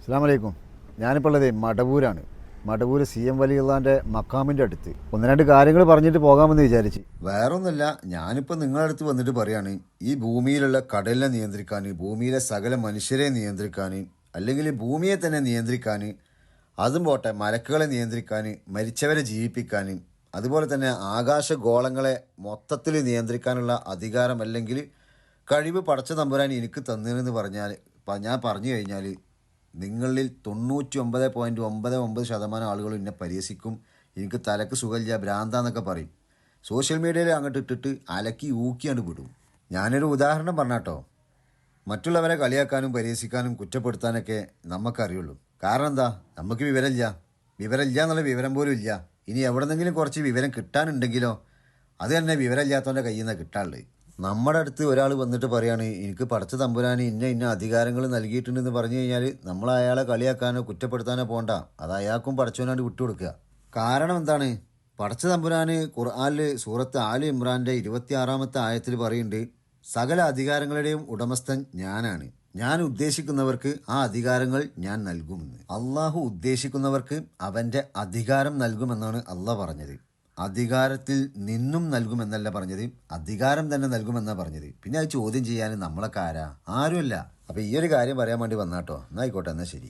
അസ്സലാമു അലൈക്കും. ഞാനിപ്പോൾ ഉള്ളത് മടവൂരാണ്. മടവൂർ സി എം വലിയുള്ളാൻ്റെ മക്കാമിൻ്റെ അടുത്ത് ഒന്ന് രണ്ട് കാര്യങ്ങൾ പറഞ്ഞിട്ട് പോകാമെന്ന് വിചാരിച്ച്. വേറൊന്നുമല്ല, ഞാനിപ്പോൾ നിങ്ങളുടെ അടുത്ത് വന്നിട്ട് പറയാണ്, ഈ ഭൂമിയിലുള്ള കടലിനെ നിയന്ത്രിക്കാൻ, ഭൂമിയിലെ സകല മനുഷ്യരെ നിയന്ത്രിക്കാൻ, അല്ലെങ്കിൽ ഭൂമിയെ തന്നെ നിയന്ത്രിക്കാൻ, അതും പോട്ടെ മലക്കുകളെ നിയന്ത്രിക്കാൻ, മരിച്ചവരെ ജീവിപ്പിക്കാൻ, അതുപോലെ തന്നെ ആകാശഗോളങ്ങളെ മൊത്തത്തിൽ നിയന്ത്രിക്കാനുള്ള അധികാരം അല്ലെങ്കിൽ കഴിവ് പടച്ച തമ്പുരാൻ എനിക്ക് തന്നതെന്ന് പറഞ്ഞാൽ ഞാൻ പറഞ്ഞു കഴിഞ്ഞാൽ നിങ്ങളിൽ 99.99% ആളുകളും എന്നെ പരിഹസിക്കും. എനിക്ക് തലക്ക് സുഖമില്ല, ഭ്രാന്താന്നൊക്കെ പറയും. സോഷ്യൽ മീഡിയയിൽ അങ്ങോട്ട് ഇട്ടിട്ട് അലക്കി ഊക്കിയാണ്ട് വിടും. ഞാനൊരു ഉദാഹരണം പറഞ്ഞാട്ടോ. മറ്റുള്ളവരെ കളിയാക്കാനും പരിഹസിക്കാനും കുറ്റപ്പെടുത്താനൊക്കെ നമുക്കറിയുള്ളൂ. കാരണം എന്താ? നമുക്ക് വിവരമില്ല എന്നുള്ള വിവരം പോലും ഇല്ല. ഇനി എവിടെന്നെങ്കിലും കുറച്ച് വിവരം കിട്ടാനുണ്ടെങ്കിലോ അത് തന്നെ വിവരമില്ലാത്തവൻ്റെ കയ്യിൽ നിന്ന് കിട്ടാനുള്ളത്. നമ്മുടെ അടുത്ത് ഒരാൾ വന്നിട്ട് പറയാണ്, എനിക്ക് പടച്ച തമ്പുരാന് ഇന്ന അധികാരങ്ങൾ നൽകിയിട്ടുണ്ടെന്ന് പറഞ്ഞു കഴിഞ്ഞാൽ നമ്മൾ അയാളെ കളിയാക്കാനോ കുറ്റപ്പെടുത്താനോ പോകണ്ട. അത് അയാൾക്കും പടച്ചവനാണ്ട് വിട്ടുകൊടുക്കുക. കാരണം എന്താണ്? പടച്ച തമ്പുരാന് ഖുർആനിൽ സൂറത്ത് ആല് ഇമ്രാൻ്റെ 26-ാമത്തെ ആയത്തിൽ പറയുന്നുണ്ട്, സകല അധികാരങ്ങളുടെയും ഉടമസ്ഥൻ ഞാനാണ്. ഞാൻ ഉദ്ദേശിക്കുന്നവർക്ക് ആ അധികാരങ്ങൾ ഞാൻ നൽകുമെന്ന്. അള്ളാഹു ഉദ്ദേശിക്കുന്നവർക്ക് അവൻ്റെ അധികാരം നൽകുമെന്നാണ് അള്ളാഹ് പറഞ്ഞത്. അധികാരത്തിൽ നിന്നും നൽകുമെന്നല്ല പറഞ്ഞത്, അധികാരം തന്നെ നൽകുമെന്നാണ് പറഞ്ഞത്. പിന്നെ അത് ചോദ്യം ചെയ്യാൻ നമ്മളൊക്കെ ആരാ? ആരുമല്ല. അപ്പം ഈ ഒരു കാര്യം പറയാൻ വേണ്ടി വന്നാട്ടോ. എന്നായിക്കോട്ടെ, എന്നാൽ ശരി.